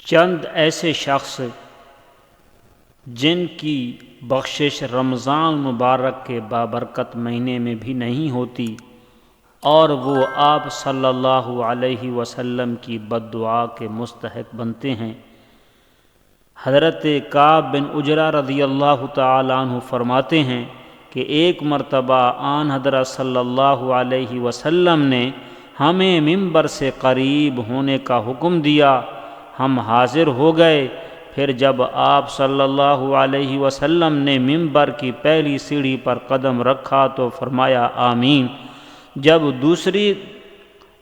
چند ایسے شخص جن کی بخشش رمضان مبارک کے بابرکت مہینے میں بھی نہیں ہوتی، اور وہ آپ صلی اللہ علیہ وسلم کی بد دعا کے مستحق بنتے ہیں۔ حضرت کعب بن عجرہ رضی اللہ تعالیٰ عنہ فرماتے ہیں کہ ایک مرتبہ آن حضرت صلی اللہ علیہ وسلم نے ہمیں ممبر سے قریب ہونے کا حکم دیا، ہم حاضر ہو گئے۔ پھر جب آپ صلی اللہ علیہ وسلم نے ممبر کی پہلی سیڑھی پر قدم رکھا تو فرمایا آمین، جب دوسری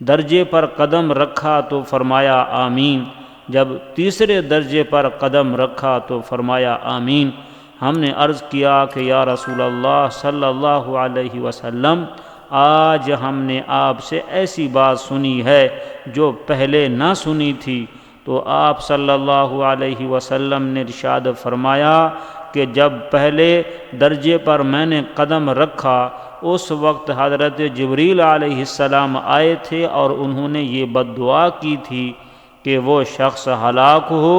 درجے پر قدم رکھا تو فرمایا آمین، جب تیسرے درجے پر قدم رکھا تو فرمایا آمین۔ ہم نے عرض کیا کہ یا رسول اللہ صلی اللہ علیہ وسلم، آج ہم نے آپ سے ایسی بات سنی ہے جو پہلے نہ سنی تھی۔ تو آپ صلی اللہ علیہ وسلم نے ارشاد فرمایا کہ جب پہلے درجے پر میں نے قدم رکھا اس وقت حضرت جبریل علیہ السلام آئے تھے اور انہوں نے یہ بد دعا کی تھی کہ وہ شخص ہلاک ہو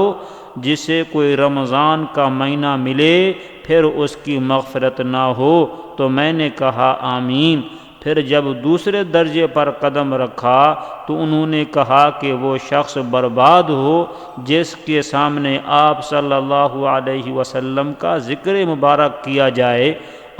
جسے کوئی رمضان کا مہینہ ملے پھر اس کی مغفرت نہ ہو۔ تو میں نے کہا آمین۔ پھر جب دوسرے درجے پر قدم رکھا تو انہوں نے کہا کہ وہ شخص برباد ہو جس کے سامنے آپ صلی اللہ علیہ وسلم کا ذکر مبارک کیا جائے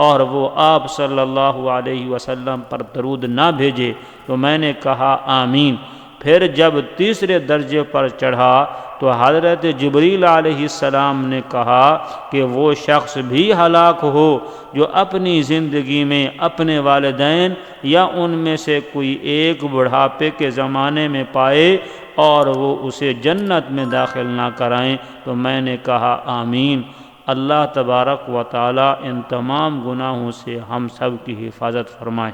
اور وہ آپ صلی اللہ علیہ وسلم پر درود نہ بھیجے۔ تو میں نے کہا آمین۔ پھر جب تیسرے درجے پر چڑھا تو حضرت جبریل علیہ السلام نے کہا کہ وہ شخص بھی ہلاک ہو جو اپنی زندگی میں اپنے والدین یا ان میں سے کوئی ایک بڑھاپے کے زمانے میں پائے اور وہ اسے جنت میں داخل نہ کرائیں۔ تو میں نے کہا آمین۔ اللہ تبارک و تعالی ان تمام گناہوں سے ہم سب کی حفاظت فرمائے۔